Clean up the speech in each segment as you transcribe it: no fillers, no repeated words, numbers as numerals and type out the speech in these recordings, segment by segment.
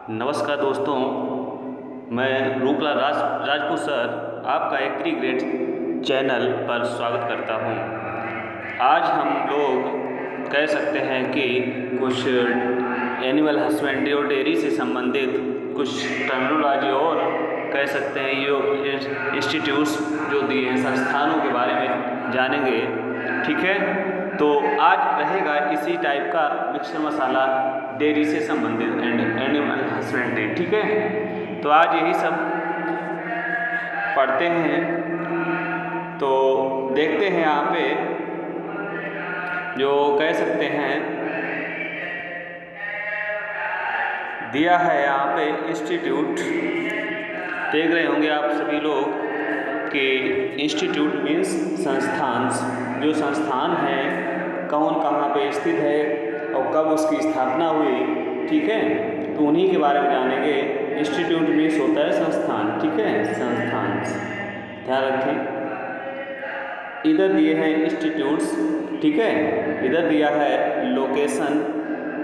नमस्कार दोस्तों, मैं रूपलाल राजपूत सर आपका एग्रीग्रेड चैनल पर स्वागत करता हूं। आज हम लोग कह सकते हैं कि कुछ एनिमल हस्बेंड्री और डेयरी से संबंधित कुछ टर्मिनोलॉजी और कह सकते हैं ये इंस्टीट्यूट्स जो दिए हैं संस्थानों के बारे में जानेंगे। ठीक है, तो आज रहेगा इसी टाइप का मिक्सर मसाला डेयरी से संबंधित एंड एनिमल हस्बेंड्री। ठीक है, तो आज यही सब पढ़ते हैं। तो देखते हैं यहाँ पे जो कह सकते हैं दिया है यहाँ पे इंस्टीट्यूट। देख रहे होंगे आप सभी लोग कि इंस्टीट्यूट मीन्स संस्थान, जो संस्थान है कौन कहाँ पे स्थित है और कब उसकी स्थापना हुई। ठीक है, तो उन्हीं के बारे में जानेंगे। इंस्टीट्यूट मीन्स होता है संस्थान। ठीक है, संस्थान ध्यान रखें। इधर दिए हैं इंस्टीट्यूट्स। ठीक है, इधर दिया है लोकेशन,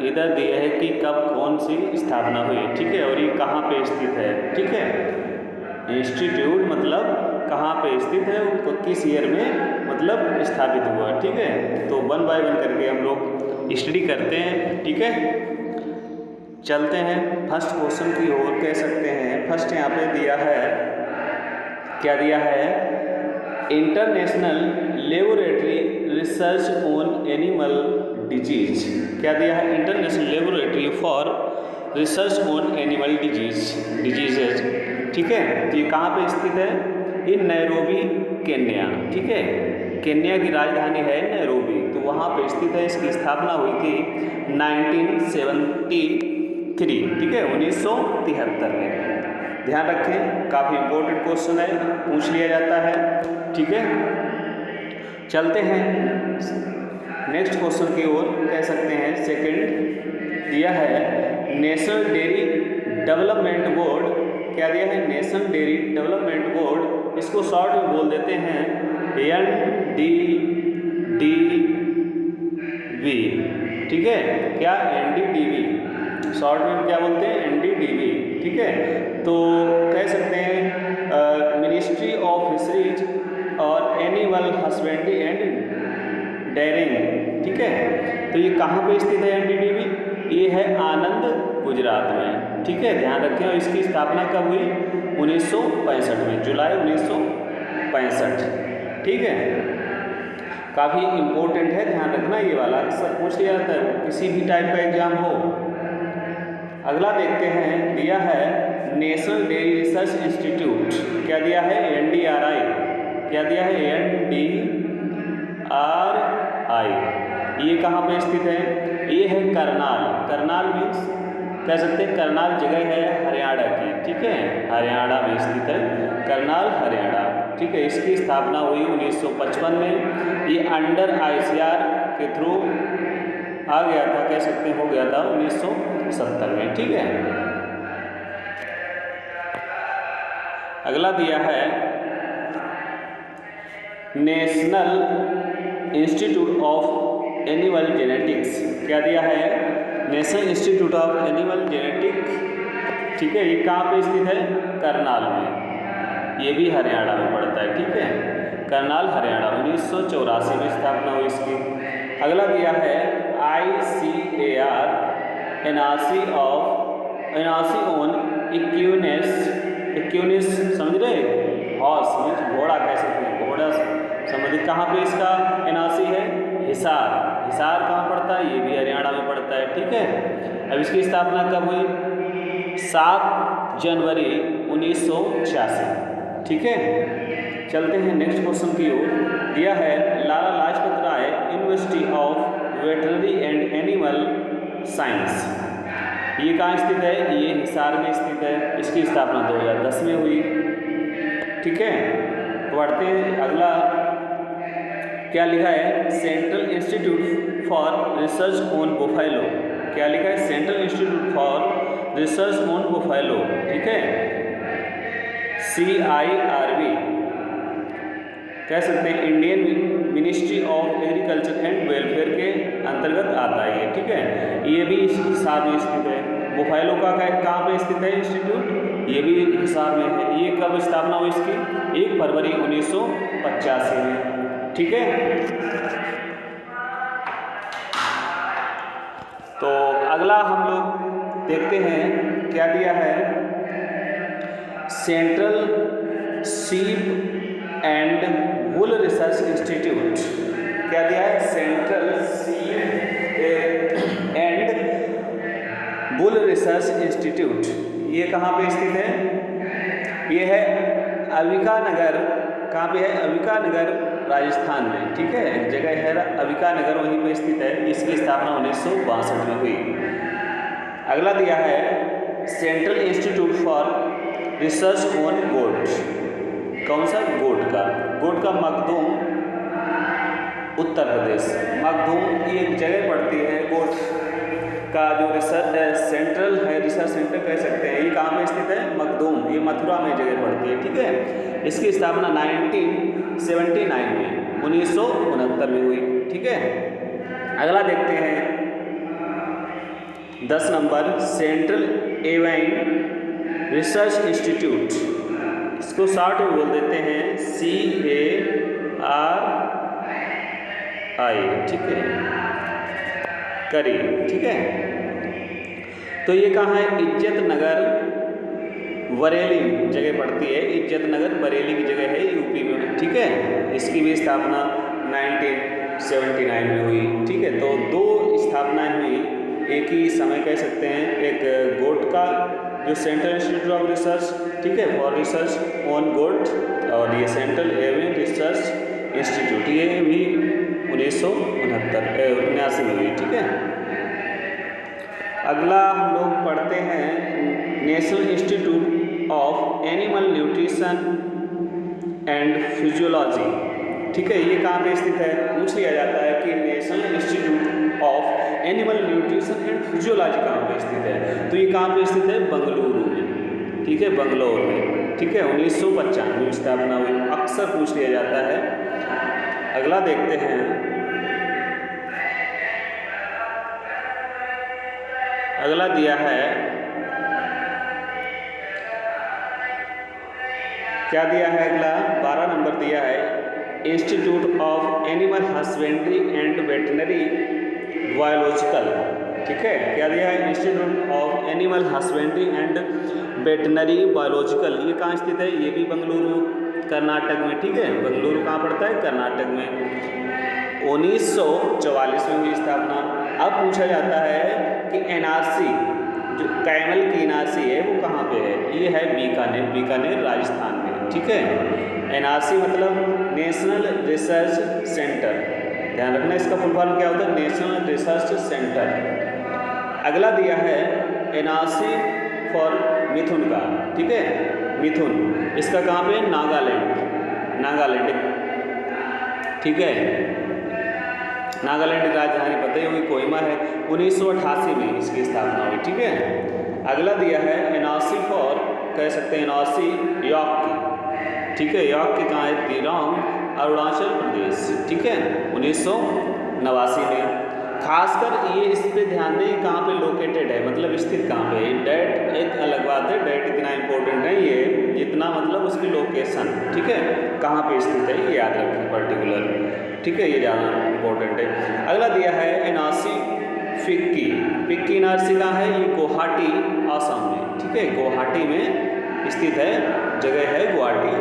इधर दिया है कि कब कौन सी स्थापना हुई। ठीक है, और ये कहाँ पे स्थित है। ठीक है, इंस्टीट्यूट मतलब कहाँ पे स्थित है, किस ईयर में मतलब स्थापित हुआ। ठीक है, तो वन बाय वन करके हम लोग स्टडी करते हैं। ठीक है, चलते हैं फर्स्ट क्वेश्चन की ओर। कह सकते हैं फर्स्ट यहाँ पे दिया है, क्या दिया है, international laboratory research on animal disease. क्या दिया है, international laboratory for Research on animal diseases. ठीक है, तो ये कहाँ पे स्थित है, इन नैरोबी केन्या। ठीक है, केन्या की राजधानी है नैरोबी, तो वहाँ पे स्थित है। इसकी स्थापना हुई थी 1973। ठीक है, 1973 में। ध्यान रखें, काफ़ी इंपॉर्टेंट क्वेश्चन है, पूछ लिया जाता है। ठीक है, चलते हैं नेक्स्ट क्वेश्चन की ओर। कह सकते हैं सेकंड दिया है नेशनल डेयरी डेवलपमेंट बोर्ड। क्या दिया है, नेशनल डेयरी डेवलपमेंट बोर्ड, इसको शॉर्ट में बोल देते हैं NDDB। ठीक है, क्या NDDB, शॉर्ट में क्या बोलते हैं, NDDB। ठीक है, तो कह सकते हैं मिनिस्ट्री ऑफ फिशरीज और एनिमल हस्बेंड्री एंड डेयरिंग। ठीक है, तो ये कहाँ पे स्थित है NDDB, ये है आनंद गुजरात में। ठीक है, ध्यान रखें। और इसकी स्थापना कब हुई, 1965 में, जुलाई 1965। ठीक है, काफ़ी इम्पोर्टेंट है, ध्यान रखना ये वाला, अक्सर पूछ लिया जाता है किसी भी टाइप का एग्जाम हो। अगला देखते हैं, दिया है नेशनल डेयरी रिसर्च इंस्टीट्यूट। क्या दिया है, NDRI। क्या दिया है, NDRI। ये कहाँ पे स्थित है, ये है करनाल। करनाल मीन्स कह सकते हैं करनाल जगह है हरियाणा की। ठीक है, हरियाणा में स्थित है करनाल, हरियाणा। ठीक है, इसकी स्थापना हुई 1955 में। ये अंडर ICR के थ्रू आ गया था, कह सकते हैं हो गया था 1970 में। ठीक है, अगला दिया है national institute of animal genetics. क्या दिया है, national institute of animal genetic. ठीक है, ये कहाँ पे स्थित है, करनाल में, ये भी हरियाणा में पड़ता है। ठीक है, करनाल, हरियाणा, 1984 में स्थापना हुई इसकी। अगला दिया है ICAR, एनआरसी ऑन इक्यूनिस, समझ रहे, हॉर्स मीन्स घोड़ा, कह सकते हैं घोड़ा संबंधित। कहाँ पे इसका NRC है, हिसार। हिसार कहाँ पड़ता है, ये भी हरियाणा में पड़ता है। ठीक है, अब इसकी स्थापना कब हुई, 7 जनवरी 1986। ठीक है, चलते हैं नेक्स्ट क्वेश्चन की ओर। दिया है Lala Lajpat Rai University of Veterinary and Animal Science. ये कहाँ स्थित है, ये हिसार में स्थित है। इसकी स्थापना 2010 में हुई। ठीक है, बढ़ते हैं अगला, क्या लिखा है, Central Institute for Research on buffalo. क्या लिखा है, Central Institute for Research on buffalo. ठीक है, CIRB, कह सकते हैं Indian ministry of agriculture and welfare के अंतर्गत आता है ये। ठीक है, ये भी इस हिसाब में स्थित है। बुफालो का कहाँ पे स्थित है इंस्टीट्यूट, ये भी हिसार में है। ये कब स्थापना हुई इसकी, 1 फरवरी 1985 में, ठीक है। तो अगला हम लोग देखते हैं क्या दिया है, central sheep and wool research institute. क्या दिया है, central sheep and wool research institute. ये कहाँ पे स्थित है, ये है अविका नगर। कहाँ पे है, अविका नगर राजस्थान में, ठीक है। एक जगह है अविका नगर, वहीं पे स्थित है। इसकी स्थापना 1962 में हुई। अगला दिया है Central Institute for Research on Goat. कौन सा, गोट का मखदूम, उत्तर प्रदेश। मखदूम ये एक जगह पड़ती है, गोट का जो रिसर्च सेंट्रल है, रिसर्च सेंटर कह सकते हैं। ये कहाँ पे स्थित है, मखदूम, ये मथुरा में जगह पड़ती है, ठीक है। इसकी स्थापना 1979 में, 1969 में हुई, ठीक है। अगला देखते हैं 10 नंबर, सेंट्रल एवाइन रिसर्च इंस्टीट्यूट। इसको शॉर्ट में बोल देते हैं CARI, ठीक है, करी, ठीक है। तो ये कहाँ है, इज्जत नगर बरेली जगह पड़ती है। इज्जत नगर बरेली की जगह है, यूपी में, ठीक है। इसकी भी स्थापना 1979 में हुई, ठीक है। तो 2 स्थापनाएं हुई एक ही समय कह सकते हैं। एक गोट का जो सेंट्रल इंस्टीट्यूट ऑफ रिसर्च, ठीक है, फॉर रिसर्च ऑन गोट, और ये सेंट्रल एवियन रिसर्च इंस्टीट्यूट, ये भी 1979 में हुई, ठीक है। अगला हम लोग पढ़ते हैं national institute of animal nutrition and physiology, ठीक है। ये कहाँ पे स्थित है, पूछ लिया जाता है कि national institute of animal nutrition and physiology कहाँ पे स्थित है। तो ये कहाँ पे स्थित है, बेंगलुरु में, ठीक है, बेंगलोर में, ठीक है। 1995 में स्थापना हुई, अक्सर पूछ लिया जाता है। अगला देखते हैं, अगला दिया है, क्या दिया है अगला, 12 नंबर दिया है, institute of animal husbandry and veterinary biological, ठीक है। क्या दिया है, institute of animal husbandry and veterinary biological. ये कहाँ स्थित है, ये भी बेंगलुरु कर्नाटक में, ठीक है। बेंगलुरु कहाँ पड़ता है, कर्नाटक में। 1944 में हुई स्थापना। अब पूछा जाता है कि एनआरसी, जो कैमल की एनआरसी है वो कहाँ पे है, ये है बीकानेर राजस्थान में, ठीक है। एनआरसी मतलब नेशनल रिसर्च सेंटर, ध्यान रखना इसका फुल फॉर्म क्या होता है, नेशनल रिसर्च सेंटर। अगला दिया है एनआरसी फॉर मिथुन का, ठीक है, मिथुन, इसका कहाँ पे, नागालैंड, ठीक है। नागालैंड की राजधानी पता ही होगी, कोहिमा है। 1988 में इसकी स्थापना हुई, ठीक है। अगला दिया है एनआरसी फॉर, कह सकते हैं एनआरसी यॉक की, ठीक है। यॉक की कहाँ है, दिरांग, अरुणाचल प्रदेश, ठीक है, 1989 में। खासकर ये इस पे ध्यान दें कहाँ पे लोकेटेड है, मतलब स्थित कहाँ पे है। डेट एक अलग बात है, डेट इतना इंपॉर्टेंट नहीं है जितना मतलब उसकी लोकेशन, ठीक है, कहाँ पे स्थित है ये याद रखें पर्टिकुलर, ठीक है, ये ज़्यादा इंपॉर्टेंट है। अगला दिया है एनआरसी फिक्की एनआरसी कहाँ है, ये गुवाहाटी आसाम में, ठीक है, गुवाहाटी में स्थित है, जगह है गुवाहाटी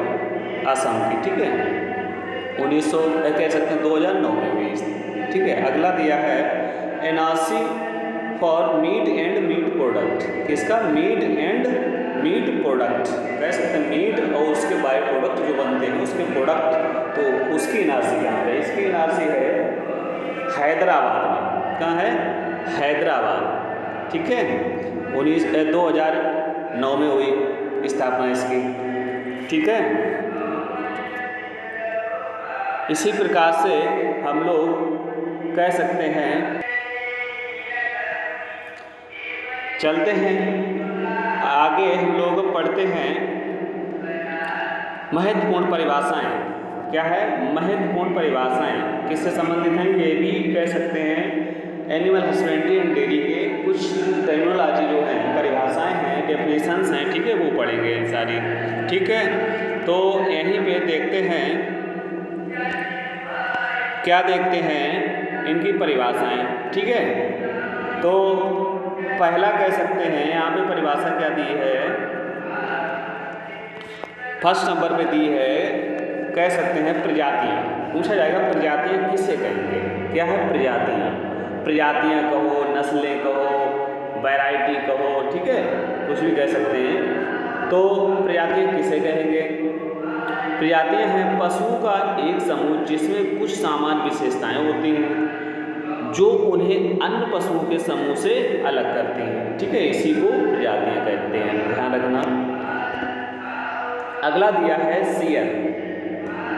आसाम की, ठीक है। 1900 कह सकते हैं 2009 में हुई, ठीक है। अगला दिया है NRC for meet and meat product, किसका, मीट एंड मीट प्रोडक्ट, कह सकते हैं मीट और उसके बाय प्रोडक्ट जो बनते हैं उसके प्रोडक्ट, तो उसकी एनआरसी कहाँ है, इसकी एनआरसी है हैदराबाद में, कहाँ है, हैदराबाद, ठीक है। 2009 में हुई स्थापना इसकी, ठीक है। इसी प्रकार से हम लोग कह सकते हैं, चलते हैं आगे, हम लोग पढ़ते हैं महत्वपूर्ण परिभाषाएं। क्या है, महत्वपूर्ण परिभाषाएं किससे संबंधित हैं, ये भी कह सकते हैं एनिमल हस्बेंड्री एंड डेयरी के कुछ टर्मिनोलॉजी जो हैं क्या देखते हैं इनकी परिभाषाएं, ठीक है। तो पहला कह सकते हैं, यहाँ पे परिभाषा क्या दी है, फर्स्ट नंबर पे दी है, कह सकते हैं प्रजातियाँ। पूछा जाएगा प्रजातियाँ किसे कहेंगे, क्या है प्रजातियाँ। प्रजातियाँ कहो, नस्लें कहो, वैरायटी कहो, ठीक है, कुछ भी कह सकते हैं। तो प्रजातियाँ किसे कहेंगे। प्रजातियाँ हैं पशुओं का एक समूह जिसमें कुछ सामान्य विशेषताएं होती हैं जो उन्हें अन्य पशुओं के समूह से अलग करती हैं, ठीक है, इसी को प्रजातियाँ कहते हैं, ध्यान रखना। अगला दिया है सीयर।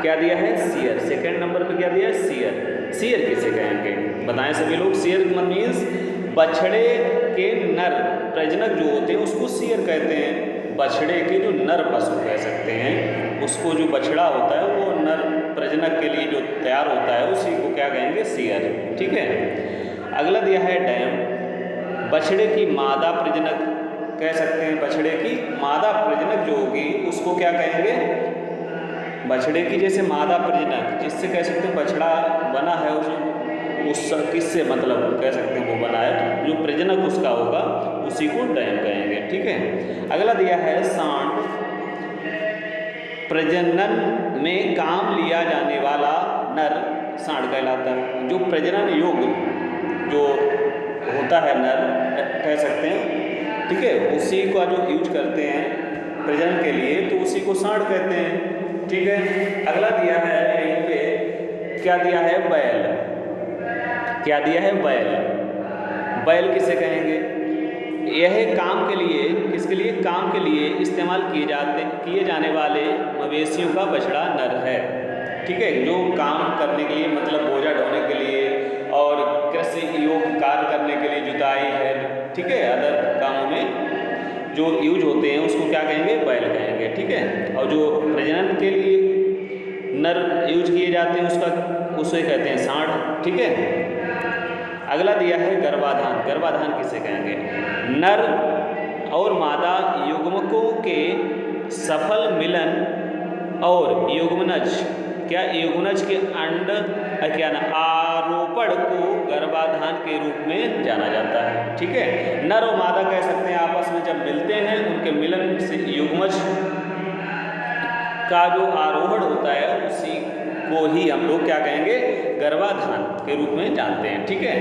क्या दिया है, सीयर। सेकंड नंबर पे क्या दिया है, सीयर। सीयर किसे कहेंगे, बताएं सभी लोग। सीयर मीन्स बछड़े के नर प्रजनक जो होते हैं उसको सीयर कहते हैं। बछड़े के जो नर पशु कह सकते हैं उसको, जो बछड़ा होता है वो नर प्रजनक के लिए जो तैयार होता है उसी को क्या कहेंगे, सीयर, ठीक है। अगला दिया है डैम। बछड़े की मादा प्रजनक कह सकते हैं, बछड़े की मादा प्रजनक जो होगी उसको क्या कहेंगे, बछड़े की जैसे मादा प्रजनक जिससे कह सकते हैं बछड़ा बना है उस किससे मतलब कह सकते हैं वो बना है, तो जो प्रजनक उसका होगा उसी को डैम कहेंगे, ठीक है। अगला दिया है सांड। प्रजनन में काम लिया जाने वाला नर सांड कहलाता है। जो प्रजनन योग्य जो होता है नर कह सकते हैं, ठीक है, उसी का जो यूज करते हैं प्रजनन के लिए तो उसी को सांड कहते हैं, ठीक है। अगला दिया है यहीं पे, क्या दिया है, बैल। क्या दिया है, बैल। बैल किसे कहेंगे, यह काम के लिए, किसके लिए, काम के लिए इस्तेमाल किए जाने वाले मवेशियों का बछड़ा नर है, ठीक है। जो काम करने के लिए मतलब बोझा ढोने के लिए और कृषि योग्य कार्य करने के लिए, जुताई है, ठीक है, अदर कामों में जो यूज होते हैं उसको क्या कहेंगे, बैल कहेंगे, ठीक है। और जो प्रजनन के लिए नर यूज किए जाते हैं उसे कहते हैं सांड, ठीक है। अगला दिया है गर्भाधान। गर्भाधान किसे कहेंगे, नर और मादा युग्मकों के सफल मिलन और युग्मनज, क्या युग्मनज के अंड क्या ना आरोपण को गर्भाधान के रूप में जाना जाता है, ठीक है। नर और मादा कह सकते हैं आपस में जब मिलते हैं उनके मिलन से युग्मज का जो आरोहण होता है उसी को ही हम लोग क्या कहेंगे, गर्भाधान के रूप में जानते हैं, ठीक है।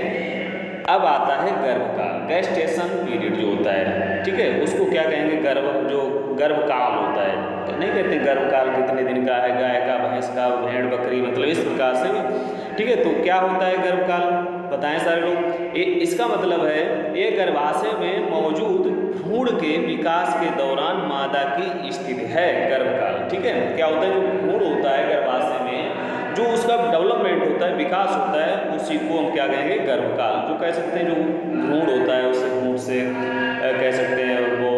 अब आता है गर्भकाल, गेस्टेशन पीरियड जो होता है, ठीक है, उसको क्या कहेंगे, गर्भकाल होता है। नहीं कहते गर्भकाल कितने दिन का है, गाय का, भैंस का, भेड़ बकरी, मतलब इस प्रकार से, ठीक है। तो क्या होता है गर्भकाल, बताएं सारे लोग। इसका मतलब है ये गर्भाशय में मौजूद भ्रूण के विकास के दौरान मादा की स्थिति है गर्भकाल, ठीक है। क्या होता है, जो भ्रूण होता है गर्भाशय में जो उसका डेवलपमेंट होता है, विकास होता है, उसी को हम क्या कहेंगे, गर्भकाल। जो कह सकते हैं जो भ्रूण होता है उससे भ्रूण से कह सकते हैं वो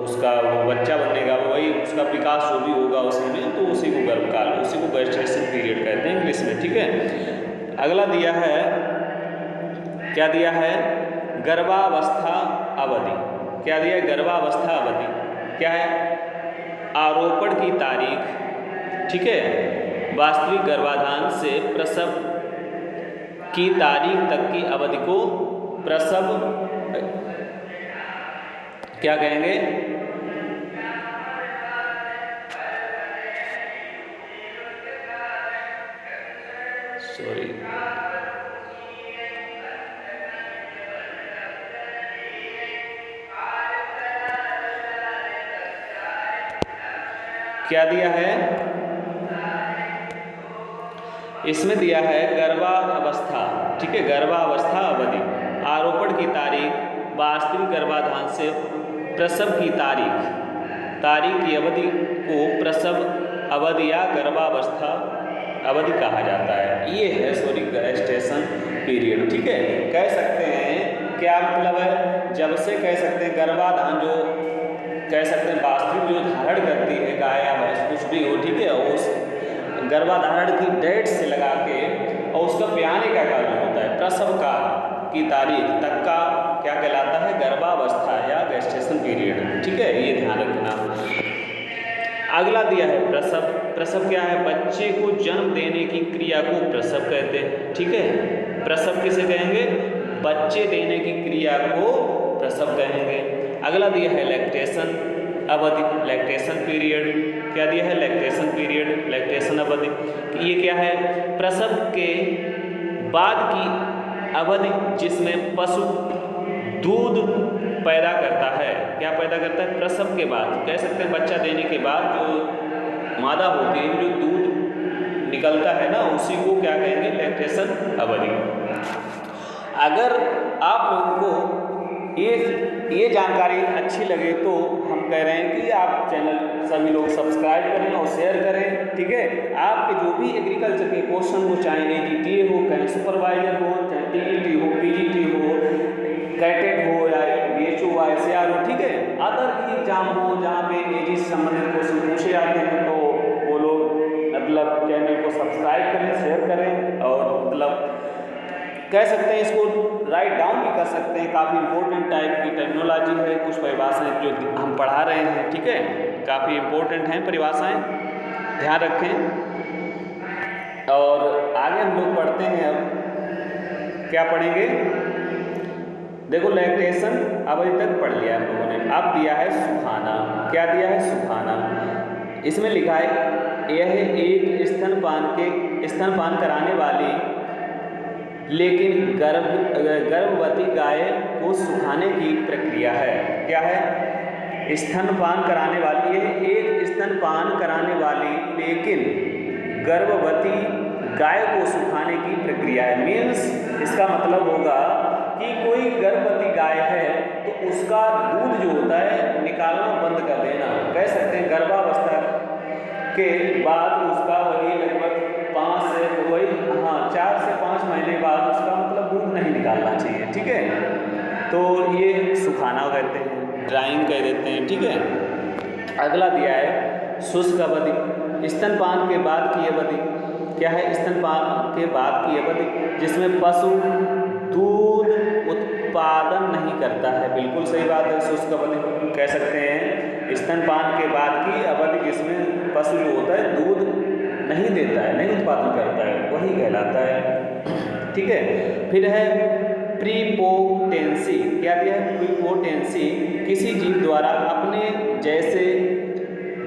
उसका वो बच्चा बनेगा, वही उसका विकास जो भी होगा उसी में, तो उसी को गर्भकाल, उसी को गेस्टेशन पीरियड कहते हैं इंग्लिश में, ठीक है। अगला दिया है, क्या दिया है, गर्भावस्था अवधि। क्या दिया है, गर्भावस्था अवधि क्या है, आरोपण की तारीख, ठीक है, वास्तविक गर्भाधान से प्रसव की तारीख तक की अवधि को प्रसव क्या कहेंगे, सॉरी क्या दिया है, इसमें दिया है गर्भावस्था, ठीक है, गर्भावस्था अवधि, आरोपण की तारीख, वास्तविक गर्भाधान से प्रसव की तारीख की अवधि को प्रसव अवधि या गर्भावस्था अवधि कहा जाता है। ये है सॉरी गेस्टेशन पीरियड, ठीक है। कह सकते हैं क्या मतलब है, जब से कह सकते हैं गर्भाधान जो कह सकते हैं वास्तविक जो धारण करती है गाय या भैंस कुछ भी हो, ठीक है, उस गर्भाधारण की डेट से लगा के और उसका ब्याने का काल होता है प्रसव काल की तारीख तक का क्या कहलाता है, गर्भावस्था या गेस्टेशन पीरियड, ठीक है, ये ध्यान रखना। अगला दिया है प्रसव प्रसव क्या है? बच्चे को जन्म देने की क्रिया को प्रसव कहते हैं, ठीक है। प्रसव किसे कहेंगे? बच्चे देने की क्रिया को प्रसव कहेंगे। अगला दिया है लैक्टेशन अवधि, लैक्टेशन पीरियड। क्या दिया है? लैक्टेशन पीरियड, लैक्टेशन अवधि। ये क्या है? प्रसव के बाद की अवधि जिसमें पशु दूध पैदा करता है। क्या पैदा करता है? प्रसव के बाद, कह सकते हैं बच्चा देने के बाद जो मादा होती है, जो दूध निकलता है ना, उसी को क्या कहेंगे? लैक्टेशन अवधि। अगर आप लोगों को ये जानकारी अच्छी लगे तो हम कह रहे हैं कि आप चैनल सभी लोग सब्सक्राइब करें और शेयर करें, ठीक है। आपके जो भी एग्रीकल्चर के क्वेश्चन हो, चाहे AGTA हो, चाहे सुपरवाइजर हो, चाहे TET हो, PGT हो, कैटेट हो या BHO हो, SAR हो, ठीक है, अदर भी एग्जाम हो जहाँ पे AG से संबंधित क्वेश्चन पूछे जाते हैं, तो वो लोग मतलब चैनल को सब्सक्राइब करें, शेयर करें और मतलब कह सकते हैं इसको राइट डाउन भी कर सकते हैं। काफ़ी इंपॉर्टेंट टाइप की टर्मिनोलॉजी है, कुछ परिभाषाएं जो हम पढ़ा रहे हैं, ठीक है, काफ़ी इंपॉर्टेंट हैं परिभाषाएं, ध्यान रखें। और आगे हम लोग पढ़ते हैं। अब क्या पढ़ेंगे? देखो लैक्टेशन अवधि तक पढ़ लिया हम लोगों ने। अब दिया है सुखाना। क्या दिया है? सुखाना। इसमें लिखा है यह एक स्तनपान कराने वाली लेकिन गर्भवती गाय को सुखाने की प्रक्रिया है। क्या है? स्तनपान कराने वाली, यह एक स्तनपान कराने वाली लेकिन गर्भवती गाय को सुखाने की प्रक्रिया है। मीन्स इसका मतलब होगा कि कोई गर्भवती गाय है तो उसका दूध जो होता है निकालना बंद कर देना। कह सकते हैं गर्भावस्था के बाद उसका वही लगभग 4 से 5 महीने बाद उसका मतलब दूध नहीं निकालना चाहिए, ठीक है। तो ये सुखाना कहते हैं, ड्राइंग कह देते हैं, ठीक है। अगला दिया है शुष्क अवधि। स्तनपान के बाद की अवधि। क्या है? स्तनपान के बाद की अवधि जिसमें पशु दूध उत्पादन नहीं करता है। बिल्कुल सही बात है, शुष्क अवधि कह सकते हैं स्तनपान के बाद की अवधि जिसमें पशु जो होता है दूध नहीं देता है, नहीं उत्पादन करता है, वही कहलाता है, ठीक है। फिर है प्रीपोटेंसी। क्या दिया है? प्रीपोटेंसी किसी जीव द्वारा अपने जैसे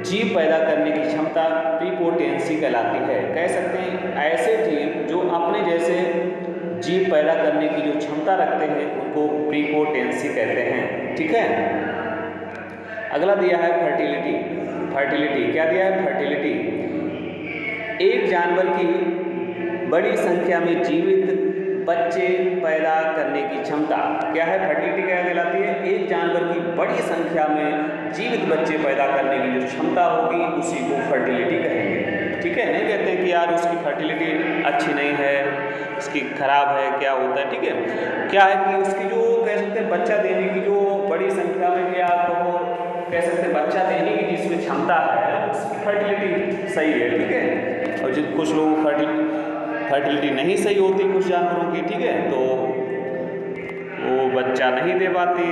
जीव पैदा करने की क्षमता प्रीपोटेंसी कहलाती है। कह सकते हैं ऐसे जीव जो अपने जैसे जीव पैदा करने की जो क्षमता रखते हैं उनको प्रीपोटेंसी कहते हैं, ठीक है। अगला दिया है फर्टिलिटी। फर्टिलिटी क्या दिया है? फर्टिलिटी एक जानवर की बड़ी संख्या में जीवित बच्चे पैदा करने की क्षमता। क्या है? फर्टिलिटी क्या कहलाती है? एक जानवर की बड़ी संख्या में जीवित बच्चे पैदा करने की जो क्षमता होगी उसी को फर्टिलिटी कहेंगे, ठीक है। नहीं कहते कि यार उसकी फर्टिलिटी अच्छी नहीं है, इसकी खराब है, क्या होता है, ठीक है। क्या है कि उसकी जो कह सकते हैं बच्चा देने की जो बड़ी संख्या में, या आपको कह सकते हैं बच्चा देने की जिसमें क्षमता है उसकी फर्टिलिटी सही है, ठीक है। और जो कुछ लोगों को फर्टिलिटी नहीं सही होती कुछ जानवरों की, ठीक है, तो वो बच्चा नहीं दे पाती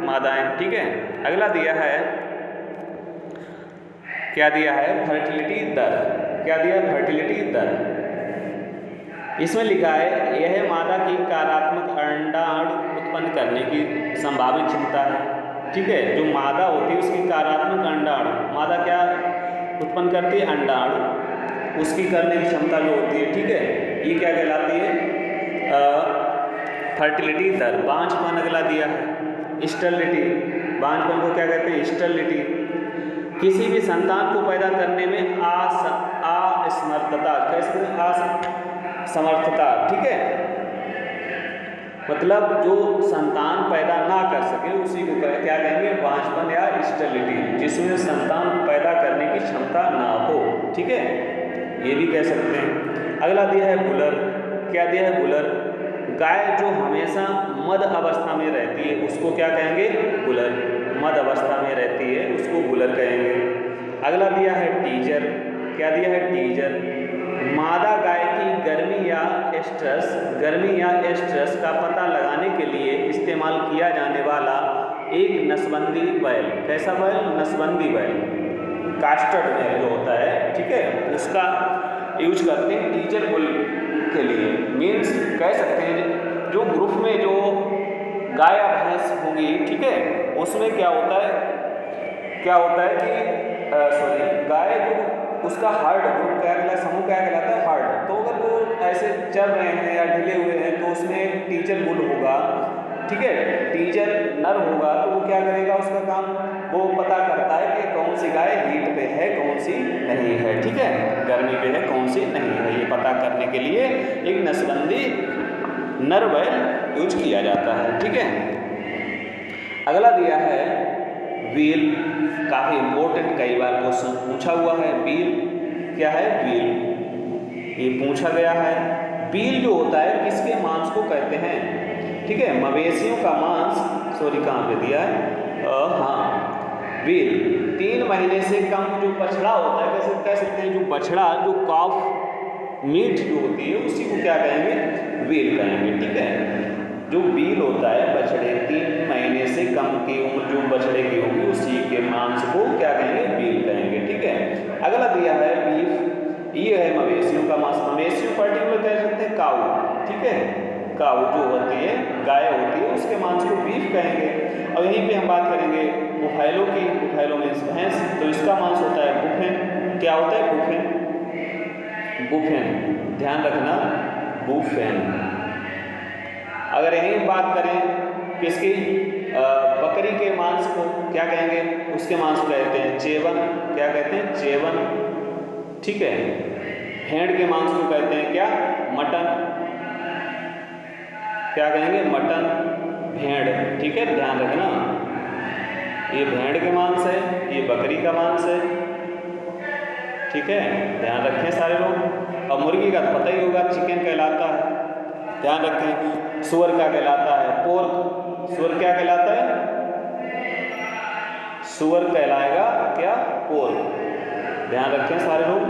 मादाएं, ठीक है। अगला दिया है, क्या दिया है? फर्टिलिटी दर। क्या दिया? फर्टिलिटी दर। इसमें लिखा है यह मादा की कार्यात्मक अंडाणु उत्पन्न करने की संभावित क्षमता है, ठीक है। जो मादा होती है उसकी कार्यात्मक अंडाणु, मादा क्या उत्पन्न करती है? अंडाणु, उसकी करने की क्षमता जो होती है, ठीक है, ये क्या कहलाती है? फर्टिलिटी दर। बांझपन अगला दिया है स्टरलिटी। बांझपन को क्या कहते हैं? स्टरलिटी। किसी भी संतान को पैदा करने में असमर्थता, कैसे? असमर्थता, ठीक है, मतलब जो संतान पैदा ना कर सके उसी को क्या कहेंगे? बांझपन या स्टरलिटी, जिसमें संतान पैदा करने की क्षमता ना हो, ठीक है, ये भी कह सकते हैं। अगला दिया है बुलर। क्या दिया है? बुलर। गाय जो हमेशा मद अवस्था में रहती है उसको क्या कहेंगे? बुलर। मद अवस्था में रहती है उसको बुलर कहेंगे। अगला दिया है टीजर। क्या दिया है? टीजर। मादा गाय की गर्मी या एस्ट्रस का पता लगाने के लिए इस्तेमाल किया जाने वाला एक नसबंदी बैल। कैसा बैल? नसबंदी बैल। कास्टर्ड मिल्क जो होता है, ठीक है, उसका यूज करते हैं टीचर बुल के लिए। मीन्स कह सकते हैं जो ग्रुप में जो गाय या भैंस होंगी, ठीक है, उसमें क्या होता है कि गाय जो उसका हर्ड ग्रुप क्या कहलाता है, समूह क्या कहलाता है, हर्ड। तो अगर वो ऐसे चल रहे हैं या ढिले हुए हैं तो उसमें टीचर बुल होगा, ठीक है, टीचर नर होगा, तो वो क्या करेगा, उसका काम वो पता करता है कि कौन सी गाय हीट पे है, कौन सी नहीं है, ठीक है, गर्मी पे है, कौन सी नहीं है। ये पता करने के लिए एक नसबंदी नर बैल यूज किया जाता है, ठीक है। अगला दिया है व्हील, काफ़ी इंपॉर्टेंट, कई बार क्वेश्चन पूछा हुआ है। व्हील क्या है, व्हील ये पूछा गया है। व्हील जो होता है किसके मांस को कहते हैं, ठीक है, मवेशियों का मांस, कहाँ पे दिया है, हाँ, व्हील 3 महीने से कम जो बछड़ा होता है, कैसे कह सकते हैं, जो बछड़ा जो काफ मीट जो होती है उसी को क्या कहेंगे, व्हील कहेंगे, ठीक है। जो व्हील होता है बछड़े 3 महीने से कम की उम्र जो बछड़े की होगी उसी के मांस को क्या कहेंगे, व्हील कहेंगे, ठीक है। अगला दिया है बीफ, ये है मवेशियों का मांस। मवेशियों पर्टिकुलर कह सकते हैं काऊ, ठीक है, काऊ जो होती है गाय होती है उसके मांस को बीफ कहेंगे। और यहीं पे हम बात करेंगे बुफैलो की, बुफैलो मीन्स भैंस, तो इसका मांस होता है बुफेन। क्या होता है, बुफेन, बुफेन, ध्यान रखना, बुफेन। अगर यहीं बात करें किसकी, बकरी के मांस को क्या कहेंगे, उसके मांस को कहते हैं चेवन, क्या कहते हैं, चेवन, ठीक है। भेड़ के मांस को कहते हैं क्या, मटन, क्या कहेंगे, मटन, भेड़, ठीक है, ध्यान रखना। ये भेड़ के मांस है, ये बकरी का मांस है, ठीक है, ध्यान रखें सारे लोग। और मुर्गी का तो पता ही होगा, चिकन कहलाता है, ध्यान रखें। सूअर क्या कहलाता है, पोर्क, सूअर क्या कहलाता है, सूअर कहलाएगा क्या, पोर्क, ध्यान रखें सारे लोग,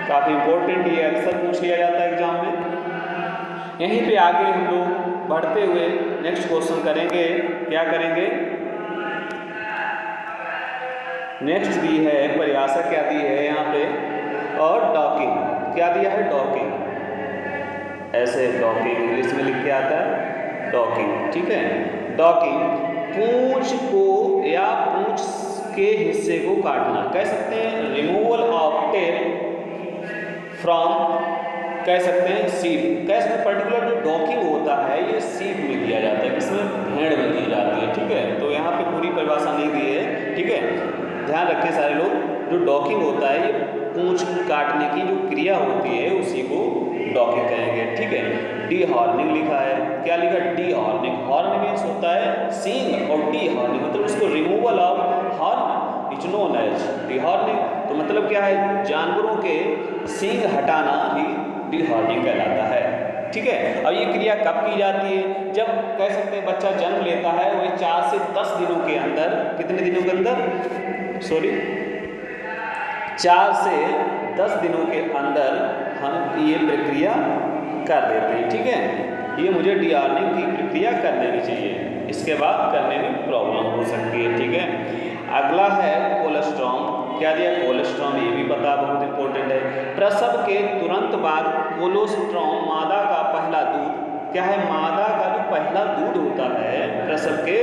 काफ़ी इंपॉर्टेंट, ये अक्सर पूछ लिया जाता है एग्जाम में। यहीं पे आगे हम लोग बढ़ते हुए नेक्स्ट क्वेश्चन करेंगे, क्या करेंगे, नेक्स्ट दी है परिभाषा, क्या दी है यहाँ पे, और डॉकिंग, क्या दिया है, डॉकिंग, ऐसे डॉकिंग इंग्लिश में लिख के आता है, डॉकिंग, ठीक है। डॉकिंग पूंछ को या पूंछ के हिस्से को काटना, कह सकते हैं रिमूवल ऑफ टेल फ्रॉम, कह सकते हैं सीप, कह सकते हैं पर्टिकुलर जो डॉकिंग होता है ये सीप में किया जाता है, किसमें, भेड़ में की जाती है, ठीक है। तो यहाँ पे पूरी परिभाषा नहीं दी है, ठीक है, ध्यान रखें सारे लोग। जो डॉकिंग होता है ये पूंछ काटने की जो क्रिया होती है उसी को डॉकिंग कहेंगे, ठीक है। डी हॉर्निंग लिखा है, क्या लिखा, डी हॉर्निंग, हॉर्न मीन्स होता है सींग, और डी हॉर्निंग मतलब उसको removal of horn is known as dehorning. तो मतलब क्या है, जानवरों के सींग हटाना ही डी हॉर्निंग कहलाता है, ठीक है। अब ये क्रिया कब की जाती है, जब कह सकते हैं बच्चा जन्म लेता है, वही 4 से 10 दिनों के अंदर, कितने दिनों के अंदर, 4 से 10 दिनों के अंदर हम ये प्रक्रिया कर देते हैं, ठीक है। ये मुझे डी हॉर्निंग की प्रक्रिया कर देनी चाहिए, इसके बाद करने में प्रॉब्लम हो सकती है, ठीक है। अगला है कोलेस्ट्रॉम, क्या दिया, कोलेस्ट्रॉम, ये भी पता बहुत इंपॉर्टेंट है। प्रसव के तुरंत बाद कोलेस्ट्रॉम मादा का पहला दूध, क्या है, मादा का जो पहला दूध होता है प्रसव के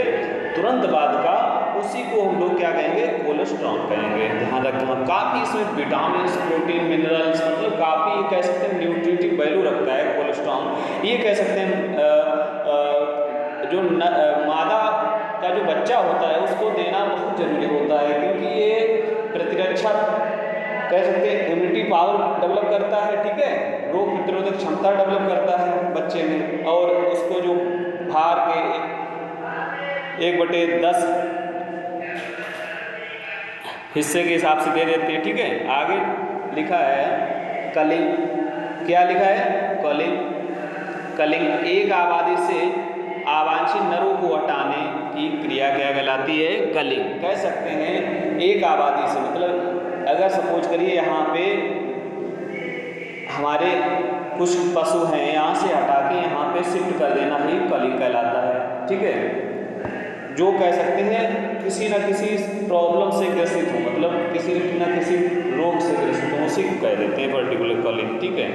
तुरंत बाद का, उसी को हम लोग क्या कहेंगे, कोलेस्ट्रॉम कहेंगे, ध्यान रखना। काफ़ी इसमें विटामिन, प्रोटीन, मिनरल्स, मतलब काफ़ी कह सकते हैं न्यूट्रिटिव वैल्यू रखता है कोलेस्ट्रॉम। ये कह सकते हैं जो मादा का जो बच्चा होता है उसको देना बहुत ज़रूरी होता है, क्योंकि ये प्रतिरक्षा, कह सकते हैं इम्यूनिटी पावर डेवलप करता है, ठीक है, रोग प्रतिरोधक क्षमता डेवलप करता है बच्चे में, और उसको जो भार के 1/10 हिस्से के हिसाब से दे देते हैं, ठीक है। आगे लिखा है कलिंग, क्या लिखा है, कलिंग, कलिंग एक आबादी से अवांछित नरों को हटाने की क्रिया क्या कहलाती है, कलिंग। कह सकते हैं एक आबादी से, मतलब अगर सपोज करिए यहाँ पे हमारे कुछ पशु हैं, यहाँ से हटा के यहाँ पे शिफ्ट कर देना ही कलिंग कहलाता है, ठीक है। जो कह सकते हैं किसी न किसी प्रॉब्लम से ग्रसित हो, मतलब किसी न इसी को कह देते हैं पर्टिकुलर कॉलिंग, ठीक है।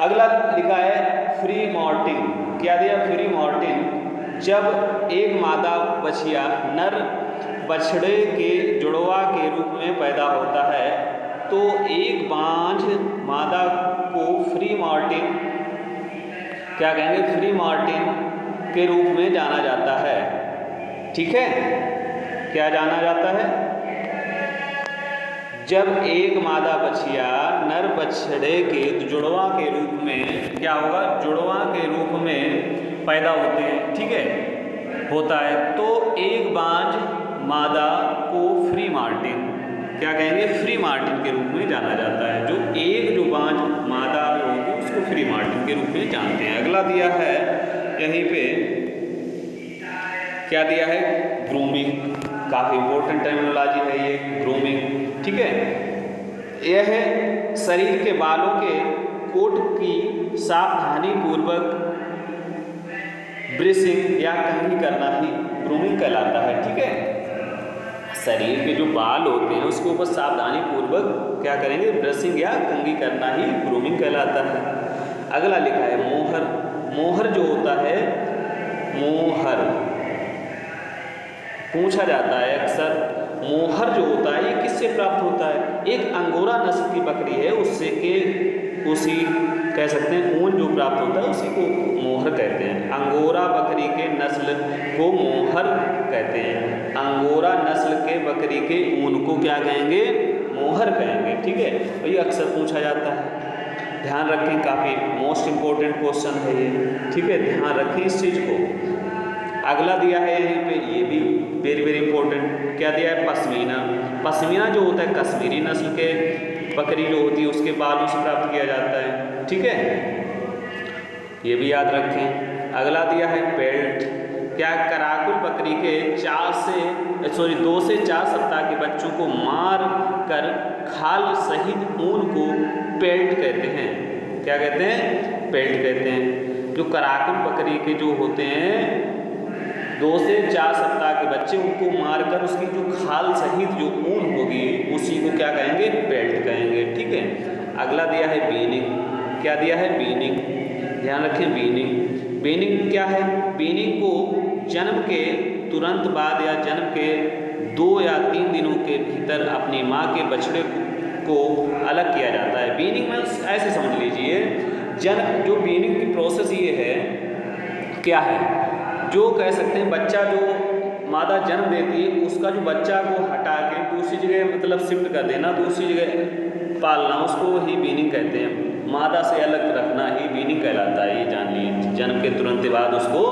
अगला लिखा है फ्री मॉर्टिंग। क्या दिया? फ्री मॉर्टिंग। जब एक मादा बछिया नर बछड़े के जुड़वा के रूप में पैदा होता है तो एक बांझ मादा को फ्री मॉर्टिन, क्या कहेंगे? फ्री मॉर्टिन के रूप में जाना जाता है, ठीक है। क्या जाना जाता है? जब एक मादा बछिया नर बछड़े के जुड़वा के रूप में, क्या होगा? जुड़वा के रूप में पैदा होते हैं, ठीक है, होता है, तो एक बांझ मादा को फ्री मार्टिन, क्या कहेंगे? फ्री मार्टिन के रूप में जाना जाता है। जो बांझ मादा होगी उसको फ्री मार्टिन के रूप में जानते हैं। अगला दिया है यहीं पे, क्या दिया है? ग्रूमिंग। काफ़ी इंपॉर्टेंट टर्मिनोलॉजी है ये, ग्रूमिंग, ठीक है। यह है शरीर के बालों के कोट की सावधानी पूर्वक ब्रशिंग या कंघी करना ही ग्रूमिंग कहलाता है, ठीक है। शरीर के जो बाल होते हैं उसके ऊपर सावधानी पूर्वक क्या करेंगे? ब्रशिंग या कंघी करना ही ग्रूमिंग कहलाता है। अगला लिखा है मोहर। मोहर जो होता है, मोहर पूछा जाता है अक्सर, मोहर जो होता है ये किससे प्राप्त होता है? एक अंगोरा नस्ल की बकरी है, उससे के उसी कह सकते हैं ऊन जो प्राप्त होता है उसी को मोहर कहते हैं। अंगोरा बकरी के नस्ल को मोहर कहते हैं। अंगोरा नस्ल के बकरी के ऊन को क्या कहेंगे? मोहर कहेंगे, ठीक है। और ये अक्सर पूछा जाता है, ध्यान रखें, काफ़ी मोस्ट इम्पोर्टेंट क्वेश्चन है ये, ठीक है, ध्यान रखें इस चीज़ को। अगला दिया है यहीं पे, ये भी वेरी वेरी इंपॉर्टेंट। क्या दिया है? पश्मीना। पश्मीना जो होता है कश्मीरी नस्ल के बकरी जो होती है उसके बालों से प्राप्त किया जाता है, ठीक है, ये भी याद रखें। अगला दिया है पेल्ट। क्या? कराकुल बकरी के 2 से 4 सप्ताह के बच्चों को मार कर खाल सहित ऊन को पेल्ट कहते हैं। क्या कहते हैं? पेल्ट कहते हैं। जो कराकुल बकरी के जो होते हैं 2 से 4 सप्ताह के बच्चे, उनको मारकर उसकी जो खाल सहित जो ऊन होगी उसी को क्या कहेंगे? पेल्ट कहेंगे, ठीक है। अगला दिया है बीनिंग। क्या दिया है? बीनिंग। ध्यान रखें, बीनिंग। बीनिंग क्या है? बीनिंग को जन्म के तुरंत बाद या जन्म के 2 या 3 दिनों के भीतर अपनी माँ के बछड़े को अलग किया जाता है। बीनिंग में ऐसे समझ लीजिए, जन्म जो बीनिंग की प्रोसेस ये है, क्या है? जो कह सकते हैं बच्चा जो मादा जन्म देती है उसका जो बच्चा को हटा के दूसरी जगह मतलब शिफ्ट कर देना, दूसरी जगह पालना, उसको ही बीनिंग कहते हैं। मादा से अलग रखना ही बीनिंग कहलाता है, ये जान लीजिए। जन्म के तुरंत बाद उसको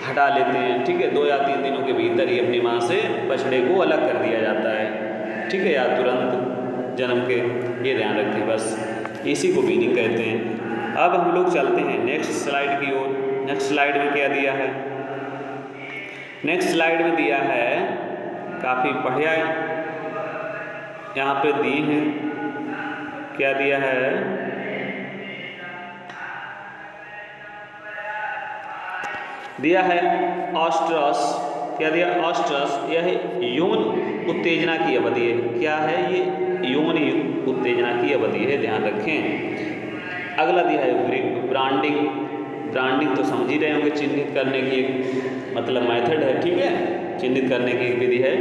हटा लेते हैं, ठीक है, 2 या 3 दिनों के भीतर ही अपनी माँ से बछड़े को अलग कर दिया जाता है, ठीक है, या तुरंत जन्म के, ये ध्यान रखें बस, इसी को बीनिंग कहते हैं। अब हम लोग चलते हैं नेक्स्ट स्लाइड की ओर। नेक्स्ट स्लाइड में क्या दिया है? नेक्स्ट स्लाइड में दिया है, काफ़ी बढ़िया यहाँ पे दी हैं। क्या दिया है? दिया है ऑस्ट्रस। क्या दिया? ऑस्ट्रस। यह यौन उत्तेजना की अवधि है। क्या है ये? यौन उत्तेजना की अवधि है, ध्यान रखें। अगला दिया है ब्रांडिंग। ब्रांडिंग तो समझ ही रहे होंगे, चिन्हित करने की मतलब मेथड है, ठीक है, चिन्हित करने की विधि है।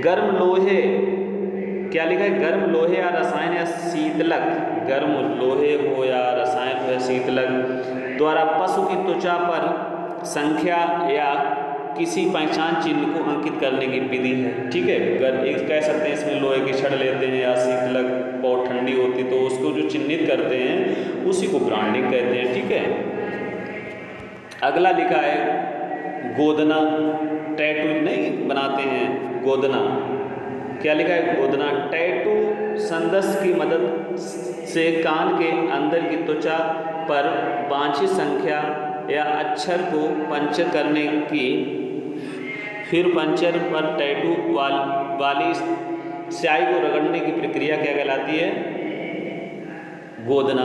गर्म लोहे, क्या लिखा है? गर्म लोहे या रसायन या शीतलक, गर्म लोहे हो या रसायन हो या शीतलक द्वारा पशु की त्वचा पर संख्या या किसी पहचान चिन्ह को अंकित करने की विधि है, ठीक है। एक कह सकते हैं इसमें लोहे की छड़ लेते हैं या शीतलक बहुत ठंडी होती तो उसको जो चिन्हित करते हैं उसी को ब्रांडिंग कहते हैं, ठीक है। अगला लिखा है गोदना। टैटू नहीं बनाते हैं, गोदना। क्या लिखा है? गोदना। टैटू संदस की मदद से कान के अंदर की त्वचा पर वांछित संख्या या अक्षर को पंचर करने की, फिर पंचर पर टैटू वाली स्याही को रगड़ने की प्रक्रिया क्या कहलाती है? गोदना।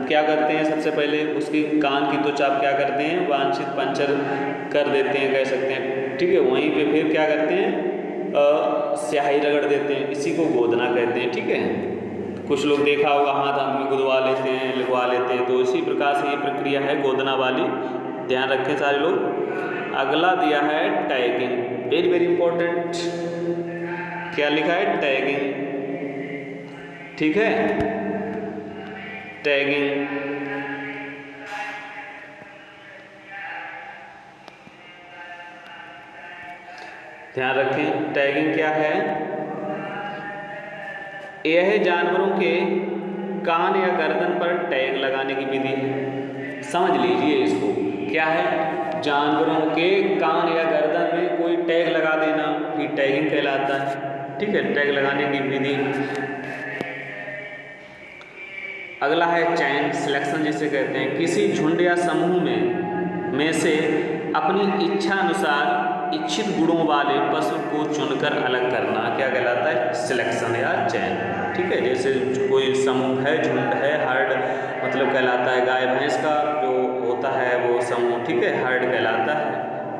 क्या करते हैं? सबसे पहले उसकी कान की त्वचा क्या करते हैं? वांछित पंचर कर देते हैं, कह सकते हैं, ठीक है। वहीं पे फिर क्या करते हैं? स्याही रगड़ देते हैं, इसी को गोदना कहते हैं। ठीक है, कुछ लोग देखा होगा हाथ हाथ में गुदवा लेते हैं, लिखवा लेते हैं, तो इसी प्रकार से ये प्रक्रिया है गोदना वाली, ध्यान रखें सारे लोग। अगला दिया है टैगिंग, वेरी वेरी इंपॉर्टेंट। क्या लिखा है? टैगिंग। ठीक है, टैगिंग। ध्यान रखें, टैगिंग क्या है? यह जानवरों के कान या गर्दन पर टैग लगाने की विधि है। समझ लीजिए इसको, क्या है? जानवरों के कान या गर्दन में कोई टैग लगा देना, ये टैगिंग कहलाता है। ठीक है, टैग लगाने की विधि। अगला है चयन, सिलेक्शन जिसे कहते हैं। किसी झुंड या समूह में से अपनी इच्छा अनुसार इच्छित गुणों वाले पशु को चुनकर अलग करना क्या कहलाता है? सिलेक्शन या चयन। ठीक है, जैसे कोई समूह है, झुंड है, हर्ड मतलब कहलाता है। गाय भैंस का जो होता है वो समूह, ठीक है, हर्ड कहलाता है।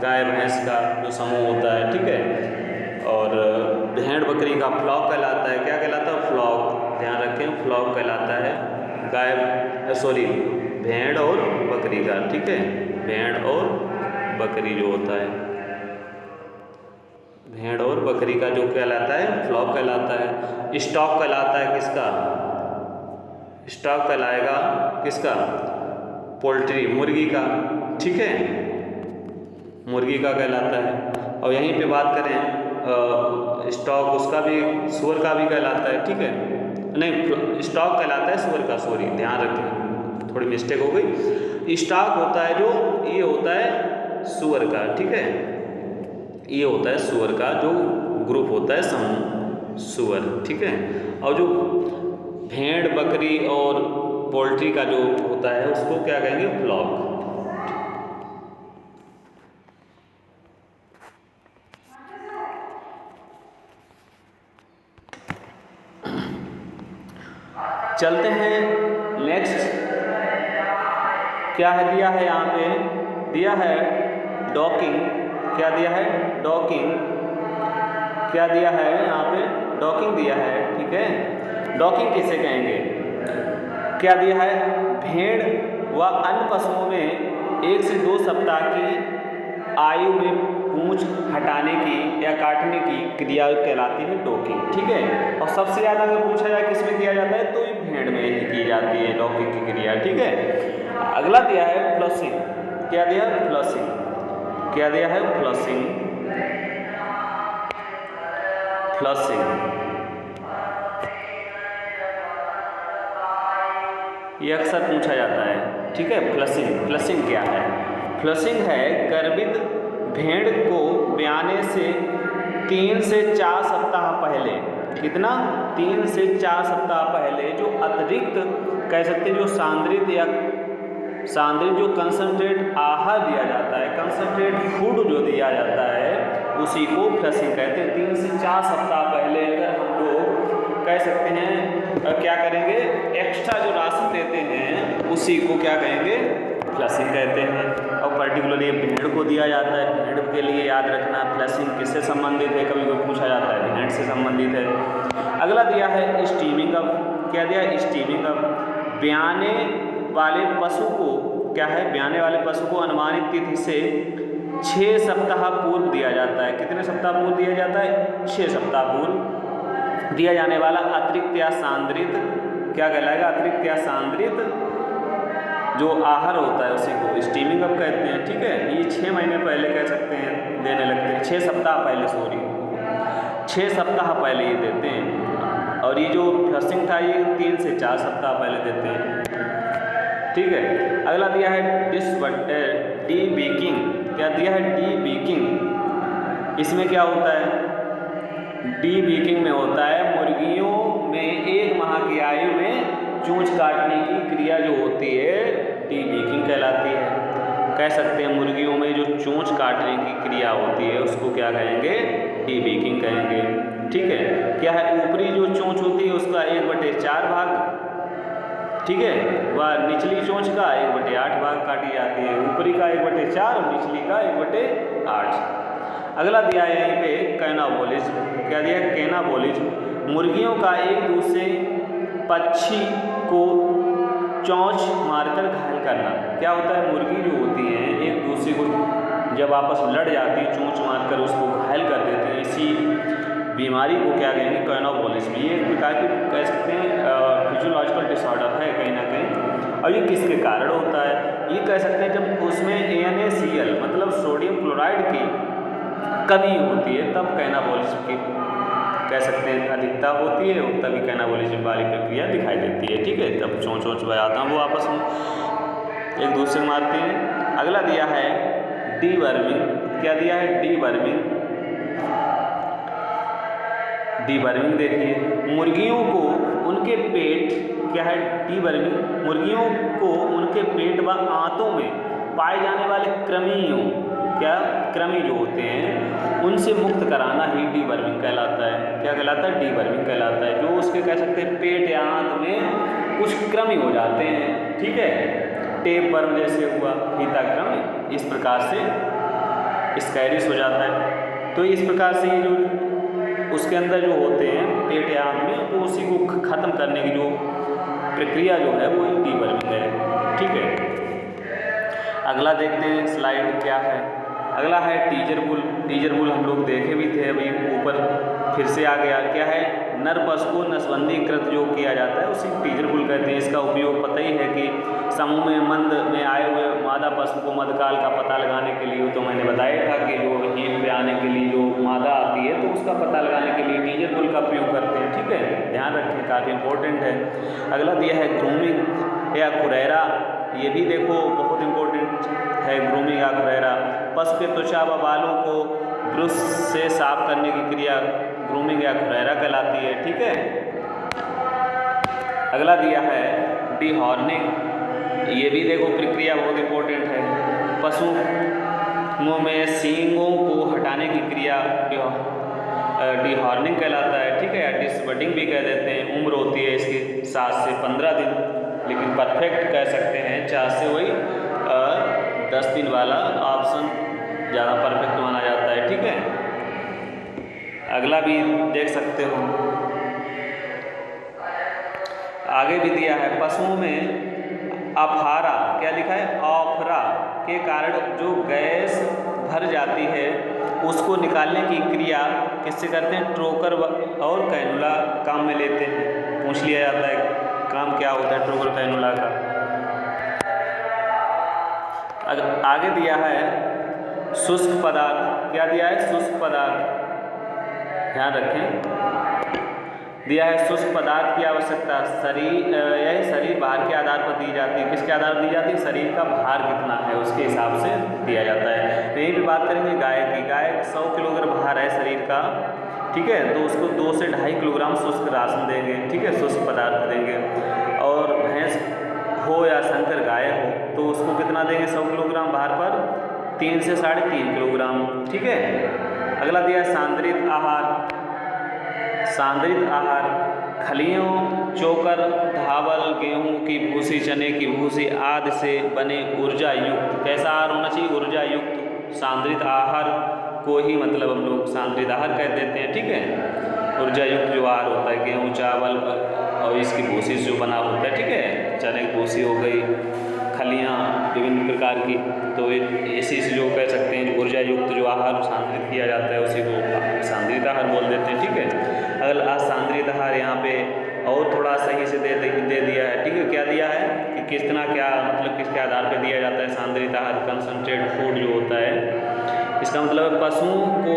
गाय भैंस का जो समूह होता है, ठीक है। और भेड़ बकरी का फ्लॉक कहलाता है। क्या कहलाता है? फ्लॉक। ध्यान रखें, फ्लॉक कहलाता है भेड़ और बकरी का। ठीक है, भेड़ और बकरी जो होता है, भेड़ और बकरी का जो कहलाता है फ्लॉक कहलाता है। स्टॉक कहलाता है किसका? स्टॉक कहलाएगा किसका? पोल्ट्री, मुर्गी का। ठीक है, मुर्गी का कहलाता है। और यहीं पे बात करें स्टॉक, उसका भी, सूअर का भी कहलाता है। ठीक है, नहीं, स्टॉक कहलाता है सूअर का, सॉरी, ध्यान रखें, थोड़ी मिस्टेक हो गई। स्टॉक होता है जो, ये होता है सूअर का। ठीक है, ये होता है सूअर का जो ग्रुप होता है, समूह सूअर। ठीक है, और जो भेड़ बकरी और पोल्ट्री का जो होता है उसको क्या कहेंगे? फ्लॉक। चलते हैं नेक्स्ट, क्या है दिया है यहाँ पे? दिया है डॉकिंग। क्या दिया है? डॉकिंग। क्या दिया है यहाँ पे? डॉकिंग दिया है। ठीक है, डॉकिंग किसे कहेंगे? क्या दिया है? भेड़ व अन्य पशुओं में 1 से 2 सप्ताह की आयु में पूंछ हटाने की या काटने की क्रिया कहलाती है डॉकिंग। ठीक है, और सबसे ज़्यादा अगर पूछा जाए किसमें किया जाता है तो ये भेड़ में ही की जाती है डॉकिंग की क्रिया। ठीक है, अगला दिया है फ्लशिंग। क्या दिया है? फ्लशिंग। क्या दिया है? फ्लशिंग। फ्लशिंग ये अक्सर पूछा जाता है। ठीक है, फ्लशिंग। फ्लशिंग क्या है? फ्लशिंग है गर्भित भेड़ को ब्याने से 3 से 4 सप्ताह पहले, कितना? 3 से 4 सप्ताह पहले जो अतिरिक्त कह सकते हैं, जो सांद्रित जो कंसंट्रेट आहार दिया जाता है, कंसंट्रेट फूड जो दिया जाता है, उसी को फ्लशिंग कहते हैं। 3 से 4 सप्ताह पहले अगर हम लोग कह सकते हैं क्या करेंगे, एक्स्ट्रा जो राशन देते हैं उसी को क्या कहेंगे? फ्लशिंग कहते हैं। और पर्टिकुलरली भेड़ को दिया जाता है। भेड़ के लिए याद रखना फ्लशिंग किससे संबंधित है, कभी कोई पूछा जाता है, भेड़ से संबंधित है। अगला दिया है स्टीमिंग अप। क्या दिया है? Steaming up. ब्याने वाले पशु को क्या है? ब्याने वाले पशु को अनुमानित तिथि से 6 सप्ताह पूर्व दिया जाता है। कितने सप्ताह पूर्व दिया जाता है? 6 सप्ताह पूर्व दिया जाने वाला अतिरिक्त या सांद्रित, क्या कहलाएगा? अतिरिक्त या सांद्रित जो आहार होता है उसी को स्टीमिंग अप कहते हैं। ठीक है, ये 6 महीने पहले कह सकते हैं देने लगते हैं, 6 सप्ताह पहले, सॉरी 6 सप्ताह पहले ये देते हैं। और ये जो फ्लशिंग था ये 3 से 4 सप्ताह पहले देते हैं। ठीक है, अगला दिया है डीबीकिंग। क्या दिया है? डीबीकिंग। इसमें क्या होता है? डीबीकिंग में होता है मुर्गियों में 1 माह की आयु में चोंच काटने की क्रिया जो होती है डीबीकिंग कहलाती है। कह सकते हैं मुर्गियों में जो चोंच काटने की क्रिया होती है उसको क्या कहेंगे? डीबीकिंग कहेंगे। ठीक है, क्या है? ऊपरी जो चोंच होती है उसका 1/4 भाग, ठीक है, वह निचली चोंच का 1/8 भाग काटी जाती है। ऊपरी का 1/4 और निचली का 1/8। अगला दिया है यहीं पे कैनाबोलिज्म। क्या दिया है? कैनाबोलिज्म। मुर्गियों का एक दूसरे पक्षी को चोंच मारकर घायल करना। क्या होता है? मुर्गी जो होती हैं एक दूसरे को जब आपस में लड़ जाती है, चोंच मारकर उसको घायल कर देती है। इसी बीमारी को क्या कहेंगे? कैनाबोलिज्म। ये एक प्रकार की कह सकते हैं फिजियोलॉजिकल डिसऑर्डर है कहीं ना कहीं। और ये किसके कारण होता है? ये कह सकते हैं जब उसमें NaCl मतलब सोडियम क्लोराइड की कमी होती है, तब कैनाबोलिज्म की कह सकते हैं अधिकता होती है, तभी कैनाबोलिज्म वाली प्रक्रिया दिखाई देती है। ठीक है, तब चोंच बजाता हैं वो आपस में एक दूसरे को मारते हैं। अगला दिया है डीवर्मिंग। क्या दिया है? डीवर्मिंग। डीवर्मिंग देखिए, मुर्गियों को उनके पेट, क्या है? डीवर्मिंग। मुर्गियों को उनके पेट व आंतों में पाए जाने वाले कृमियों, क्या कृमि जो होते हैं उनसे मुक्त कराना ही डीवर्मिंग कहलाता है। क्या कहलाता है? डीवर्मिंग कहलाता है। जो उसके कह सकते हैं पेट या आंत में कुछ कृमि हो जाते हैं, ठीक है, टेप वर्म जैसे हुआ, फीता कृमि, इस प्रकार से स्कैरिस हो जाता है। तो इस प्रकार से ये जो उसके अंदर जो होते हैं पेट या आंत में, तो उसी को ख़त्म करने की जो प्रक्रिया जो है वो डीवर्मिंग है। ठीक है, अगला देखते हैं स्लाइड क्या है। अगला है टीजर बुल। टीजर बुल हम लोग देखे भी थे, अभी ऊपर फिर से आ गया। क्या है? नर पशु को नसबंदीकृत जो किया जाता है उसी टीजर बुल कहते हैं। इसका उपयोग पता ही है कि समूह में मंद में आए हुए मादा पशु को मध्यकाल का पता लगाने के लिए, तो मैंने बताया था कि जो हीन पे आने के लिए जो मादा आती है तो उसका पता लगाने के लिए टीजर बुल का प्रयोग करते हैं। ठीक है, ध्यान रखें, काफ़ी इंपॉर्टेंट है। अगला दिया है ग्रूमिंग या खुरैरा। ये भी देखो बहुत इंपॉर्टेंट है, ग्रूमिंग या खुरैरा। पशु के त्वचा व बालों को ब्रश से साफ करने की क्रिया ग्रूमिंग या खुरैरा कहलाती है। ठीक है, अगला दिया है डीहॉर्निंग। ये भी देखो प्रक्रिया बहुत इंपॉर्टेंट है। पशु मुंह में सींगों को हटाने की क्रिया डीहॉर्निंग कहलाता है। ठीक है, या डिसबडिंग भी कह देते हैं। उम्र होती है इसकी 7 से 15 दिन, लेकिन परफेक्ट कह सकते हैं 4 से वही 10 दिन वाला ऑप्शन ज़्यादा परफेक्ट माना जाता है। ठीक है, अगला भी देख सकते हो, आगे भी दिया है पशुओं में अफारा। क्या लिखा है? अफरा के कारण जो गैस भर जाती है उसको निकालने की क्रिया किससे करते हैं? ट्रोकर और कैनुला काम में लेते हैं। पूछ लिया जाता है काम क्या होता है ट्रोकर कैनुला का। आगे दिया है शुष्क पदार्थ। क्या दिया है? शुष्क पदार्थ, ध्यान रखें। दिया है शुष्क पदार्थ की आवश्यकता यह शरीर भार के आधार पर दी जाती है। किसके आधार पर दी जाती है? शरीर का भार कितना है उसके हिसाब से दिया जाता है। तो यही भी बात करेंगे गाय की। गाय 100 किलोग्राम भार है शरीर का, ठीक है, तो उसको 2 से 2.5 किलोग्राम शुष्क राशन देंगे। ठीक है, शुष्क पदार्थ देंगे। और भैंस हो या संकर गाय हो तो उसको कितना देंगे 100 किलोग्राम भार पर? 3 से 3.5 किलोग्राम। ठीक है, अगला दिया है सांद्रित आहार। सांद्रित आहार खलियों, चोकर, धावल, गेहूं की भूसी, चने की भूसी आदि से बने ऊर्जा युक्त। कैसा आहार होना चाहिए? ऊर्जा युक्त। सांद्रित आहार को ही मतलब हम लोग सांद्रित आहार कह देते हैं। ठीक है, ऊर्जा युक्त जो आहार होता है गेहूँ, चावल और इसकी भूसी से जो बना होता है। ठीक है, चने की भूसी हो गई, खलियाँ विभिन्न प्रकार की, तो इसी से जो कह सकते हैं ऊर्जा युक्त जो आहार सांद्रित किया जाता है उसी को सांद्रित आहार बोल देते हैं। ठीक है, अगर सांद्रित आहार यहाँ पे और थोड़ा सही से दे दिया है। ठीक है, क्या दिया है कि कितना क्या मतलब किसके आधार पर दिया जाता है सांद्रित आहार? कंसंट्रेट फूड जो होता है, इसका मतलब पशुओं को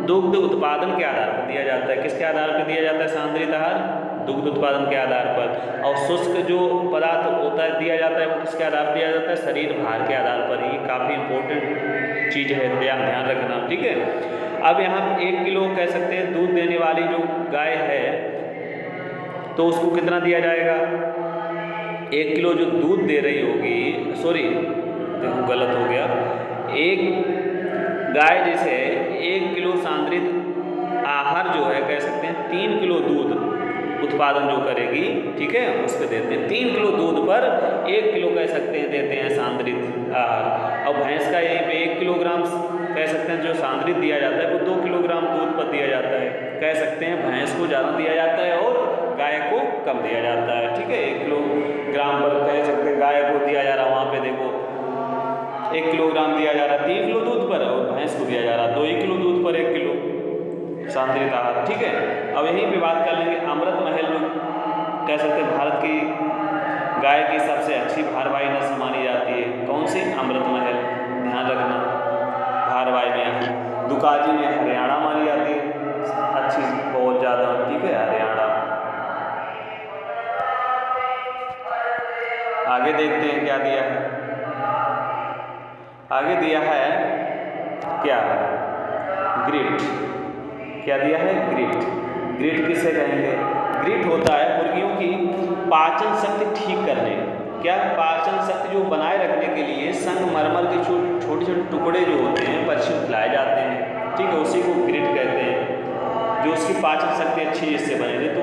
दुग्ध उत्पादन के आधार पर दिया जाता है। किसके आधार पर दिया जाता है सांद्रित आहार? दुग्ध उत्पादन के आधार पर। और शुष्क जो पदार्थ होता है दिया जाता है वो किसके आधार पर दिया जाता है? शरीर भार के आधार पर। ये काफ़ी इंपॉर्टेंट चीज़ है, ध्यान रखना। ठीक है, अब यहाँ 1 किलो कह सकते हैं दूध देने वाली जो गाय है तो उसको कितना दिया जाएगा? 1 किलो जो दूध दे रही होगी, सॉरी देखो गलत हो गया, एक गाय जैसे 1 किलो सांद्रित आहार जो है कह सकते हैं 3 किलो दूध उत्पादन जो करेगी। ठीक है, उसको देते हैं 3 किलो दूध पर 1 किलो कह सकते हैं देते हैं सांद्रित आहार। और भैंस का यहीं पे 1 किलोग्राम कह सकते हैं जो सांद्रित दिया जाता है वो 2 किलोग्राम दूध पर दिया जाता है। कह सकते हैं भैंस को ज़्यादा दिया जाता है और गाय को कम दिया जाता है। ठीक है, 1 किलोग्राम पर कह सकते हैं गाय को दिया जा रहा है, वहाँ पे देखो 1 किलोग्राम दिया जा रहा है 3 किलो दूध पर, और भैंस को दिया जा रहा है 2 किलो दूध पर 1 किलो सांद्रित आहार। ठीक है, अब यहीं पे बात कर लेंगे अमृत महल में। कह सकते हैं भारत की गाय की सबसे अच्छी भारवाही नस्ल मानी जाती है। कौन सी? अमृत महल। ध्यान रखना, भारवाही में दुकाजी में हरियाणा मानी जाती है अच्छी बहुत ज़्यादा। ठीक है, हरियाणा। आगे देखते हैं क्या दिया है। आगे दिया है क्या? ग्रिट। क्या दिया है? ग्रिट। ग्रिट किसे कहेंगे? ग्रिट होता है मुर्गियों की पाचन शक्ति ठीक करने, क्या पाचन शक्ति जो बनाए रखने के लिए संगमरमर के छोटे छोटे टुकड़े जो होते हैं पक्षी को खिलाए जाते हैं। ठीक है, उसी को ग्रिट कहते हैं। जो उसकी पाचन शक्ति अच्छी जिससे बने रहे, तो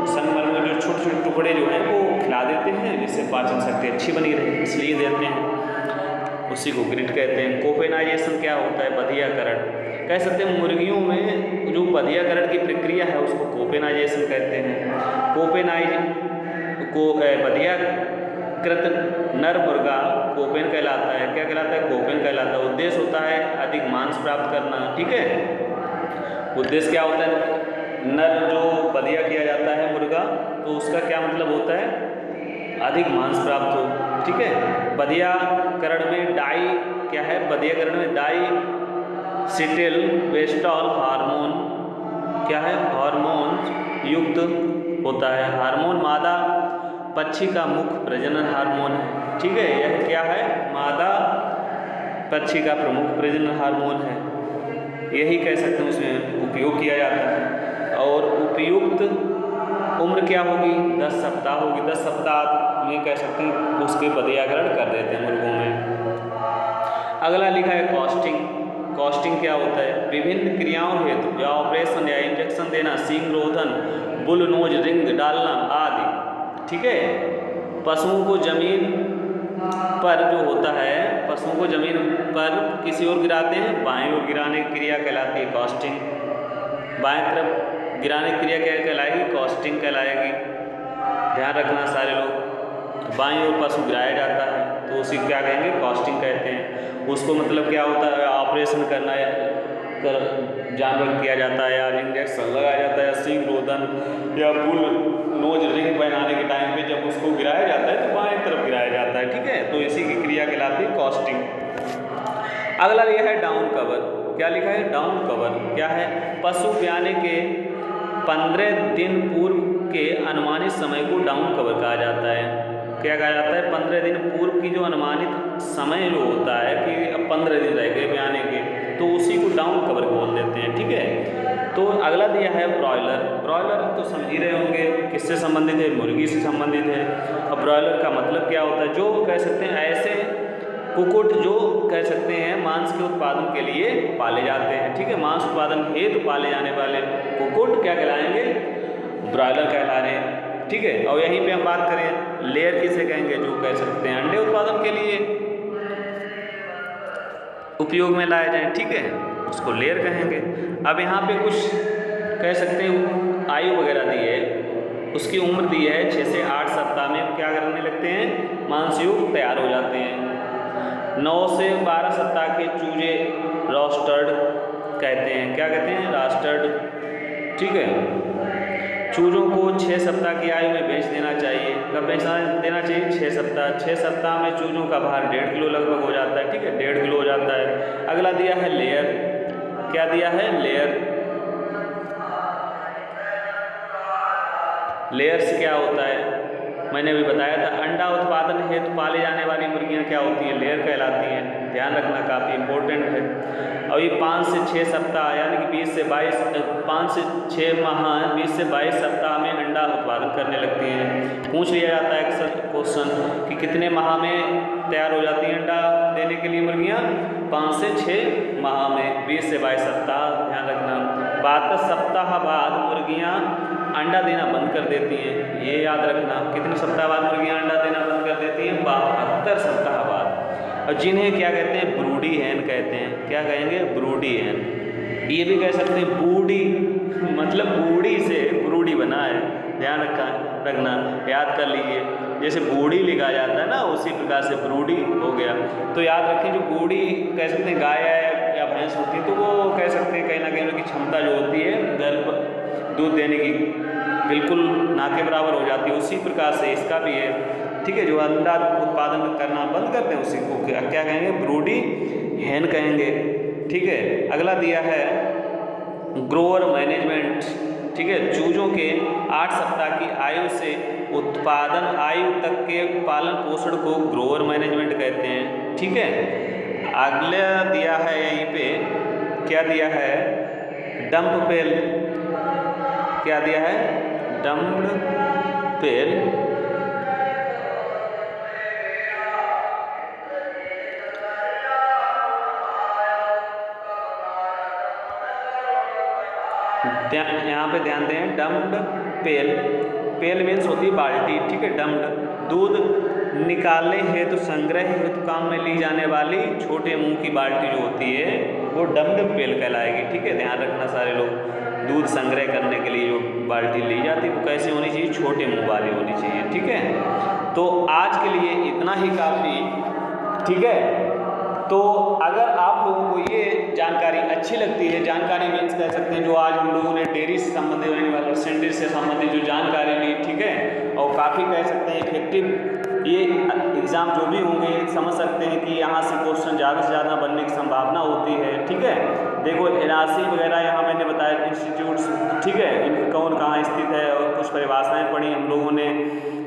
संगमरमर के जो छोटे छोटे टुकड़े जो हैं वो खिला देते हैं जिससे पाचन शक्ति अच्छी बनी रहे, इसलिए देते हैं, उसी को ग्रिट कहते हैं। कोपेनाइजेशन क्या होता है? बधियाकरण। कह सकते हैं मुर्गियों में जो बधियाकरण की प्रक्रिया है उसको कोपेनाइजेशन कहते हैं। बधियाकृत नर मुर्गा कोपेन कहलाता है। क्या कहलाता है? कोपेन कहलाता है। उद्देश्य होता है अधिक मांस प्राप्त करना। ठीक है, उद्देश्य क्या होता है? नर जो बधिया किया जाता है मुर्गा, तो उसका क्या मतलब होता है? अधिक मांस प्राप्त हो। ठीक है, बधियाकरण में डाई क्या है? बधियाकरण में डाई सिटिल वेस्टॉल हार्मोन क्या है? हार्मोन युक्त होता है। हार्मोन मादा पक्षी का मुख्य प्रजनन हार्मोन है। ठीक है, यह क्या है? मादा पक्षी का प्रमुख प्रजनन हार्मोन है। यही कह सकते हैं उसमें उपयोग किया जाता है। और उपयुक्त उम्र क्या होगी? 10 सप्ताह होगी। 10 सप्ताह में कह सकते हैं उसके बधियाकरण कर देते हैं मुर्गों में। अगला लिखा है कॉस्टिंग। कॉस्टिंग क्या होता है? विभिन्न क्रियाओं हेतु या ऑपरेशन या इंजेक्शन देना, सींग रोधन, बुल नोज रिंग डालना आदि। ठीक है, पशुओं को जमीन पर जो होता है, पशुओं को जमीन पर किसी ओर गिराते हैं, बाएं ओर गिराने की क्रिया कहलाती है कॉस्टिंग। बाएं तरफ गिराने की क्रिया क्या कहलाएगी? कॉस्टिंग कहलाएगी। ध्यान रखना सारे लोग, बाएं ओर पशु गिराया जाता है तो उसी क्या कहेंगे? कॉस्टिंग कहते हैं। उसको मतलब क्या होता है? ऑपरेशन करना है, जानवर किया जाता है, या इंजेक्शन लगाया जाता है, सींग रोधन या बुल नोज रिंग पहनाने के टाइम पे जब उसको गिराया जाता है तो बाएं तरफ गिराया जाता है। ठीक है, तो इसी की क्रिया कहलाती है कॉस्टिंग। अगला यह है डाउन कवर। क्या लिखा है? डाउन कवर क्या है? पशु ब्याने के 15 दिन पूर्व के अनुमानित समय को डाउन कवर कहा जाता है। क्या कहा जाता है? 15 दिन पूर्व की जो अनुमानित समय जो होता है कि अब 15 दिन रह गए ब्याने के, तो उसी को डाउन कवर बोल देते हैं। ठीक है, तो अगला दिया है ब्रॉयलर। ब्रॉयलर तो समझ ही रहे होंगे किससे संबंधित है? मुर्गी से संबंधित है। अब ब्रॉयलर का मतलब क्या होता है? जो कह सकते हैं ऐसे कुक्कुट जो कह सकते हैं मांस के उत्पादन के लिए पाले जाते हैं। ठीक है, मांस उत्पादन हेतु पाले जाने वाले कुक्कुट क्या कहलाएंगे? ब्रॉयलर कहला रहे हैं। ठीक है, और यहीं पे हम बात करें लेयर किसे कहेंगे? जो कह सकते हैं अंडे उत्पादन के लिए उपयोग में लाए जाएं। ठीक है, उसको लेयर कहेंगे। अब यहाँ पे कुछ कह सकते हैं आयु वगैरह दी है, उसकी उम्र दी है 6 से 8 सप्ताह में क्या करने लगते हैं? मांसयुक्त तैयार हो जाते हैं। 9 से 12 सप्ताह के चूजे रोस्टर्ड कहते हैं। क्या कहते हैं? रोस्टर्ड। ठीक है, चूजों को 6 सप्ताह की आयु में बेच देना चाहिए। कब बेच देना चाहिए? 6 सप्ताह। 6 सप्ताह में चूजों का भार 1.5 किलो लगभग हो जाता है। ठीक है, 1.5 किलो हो जाता है। अगला दिया है लेयर। क्या दिया है? लेयर। लेयर्स क्या होता है? मैंने अभी बताया था, अंडा उत्पादन हेतु पाले जाने वाली मुर्गियां क्या होती हैं? लेयर कहलाती हैं। ध्यान रखना, काफ़ी इंपॉर्टेंट है। और ये 5 से 6 सप्ताह यानी कि 20 से 22 5 से 6 माह 20 से 22 सप्ताह में अंडा उत्पादन करने लगती हैं। पूछ लिया जाता है अक्सर क्वेश्चन कि कितने माह में तैयार हो जाती हैं अंडा देने के लिए मुर्गियाँ? 5 से 6 माह में, 20 से 22 सप्ताह। ध्यान रखना, 72 सप्ताह बाद मुर्गियाँ अंडा देना बंद कर देती हैं। ये याद रखना, कितने सप्ताह बाद मुर्गियाँ अंडा देना बंद कर देती हैं? 72 सप्ताह बाद। और जिन्हें क्या कहते हैं, ब्रूडी हैन कहते हैं। क्या कहेंगे, ब्रूडी हैन। ये भी कह सकते हैं बूढ़ी, मतलब बूढ़ी से ब्रूडी बना है, ध्यान रखना, याद कर लीजिए। जैसे बूढ़ी लिखा जाता है ना, उसी प्रकार से ब्रूडी हो गया। तो याद रखें, जो बूढ़ी कह सकते हैं गाय या भैंस होती है, तो वो कह सकते हैं कहीं ना कहीं उनकी क्षमता जो होती है गर्भ दूध देने की बिल्कुल ना के बराबर हो जाती है। उसी प्रकार से इसका भी है, ठीक है। जो अंडा उत्पादन करना बंद करते हैं उसी को क्या कहेंगे, ब्रूडी हैन कहेंगे, ठीक है। अगला दिया है ग्रोअर मैनेजमेंट, ठीक है। चूजों के 8 सप्ताह की आयु से उत्पादन आयु तक के पालन पोषण को ग्रोअर मैनेजमेंट कहते हैं, ठीक है। अगला दिया है यहीं पे, क्या दिया है, डंप पेल। क्या दिया है, डंप पेल। यहाँ पे ध्यान दें, डम्प्ड पेल, पेल मीन्स होती है बाल्टी, ठीक है। डम्प्ड दूध निकालने हेतु संग्रह हेतु काम में ली जाने वाली छोटे मुंह की बाल्टी जो होती है वो डम्प्ड पेल कहलाएगी, ठीक है। ध्यान रखना सारे लोग, दूध संग्रह करने के लिए जो बाल्टी ली जाती है वो कैसे होनी चाहिए, छोटे मुंह वाली होनी चाहिए, ठीक है। तो आज के लिए इतना ही काफ़ी, ठीक है। तो अगर आप लोगों को ये जानकारी अच्छी लगती है, जानकारी मीन्स कह सकते हैं जो आज हम लोगों ने डेयरी से संबंधित परसेंटेज से संबंधित जो जानकारी ली, ठीक है, और काफ़ी कह सकते हैं इफेक्टिव ये एग्ज़ाम जो भी होंगे समझ सकते हैं कि यहाँ से क्वेश्चन ज़्यादा से ज़्यादा बनने की संभावना होती है, ठीक है। देखो NRC वगैरह यहाँ मैंने बताया इंस्टीट्यूट्स, ठीक है, इनकी कौन कहाँ स्थित है और कुछ परिभाषाएँ पढ़ी हम लोगों ने,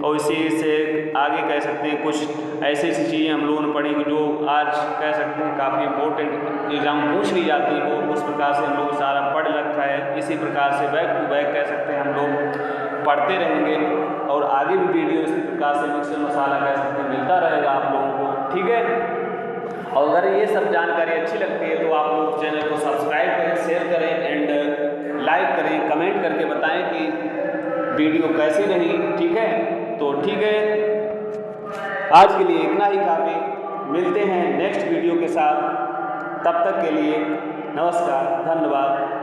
और इसी से आगे कह सकते हैं कुछ ऐसी ऐसी चीज़ें हम लोगों ने पढ़ी कि जो आज कह सकते हैं काफ़ी इंपॉर्टेंट एग्ज़ाम पूछ ली जाती है, वो उस प्रकार से हम लोग सारा पढ़ रखा है। इसी प्रकार से बैक टू बैक कह सकते हैं हम लोग पढ़ते रहेंगे और आगे भी वीडियो इसी प्रकार से मिक्सर मसाला कह सकते हैं मिलता रहेगा आप लोगों को, ठीक है। और अगर ये सब जानकारी अच्छी लगती है तो आप लोग चैनल को सब्सक्राइब करें, शेयर करें एंड लाइक करें, कमेंट करके बताएं कि वीडियो कैसी रही, ठीक है। तो ठीक है, आज के लिए इतना ही काफ़ी, मिलते हैं नेक्स्ट वीडियो के साथ, तब तक के लिए नमस्कार, धन्यवाद।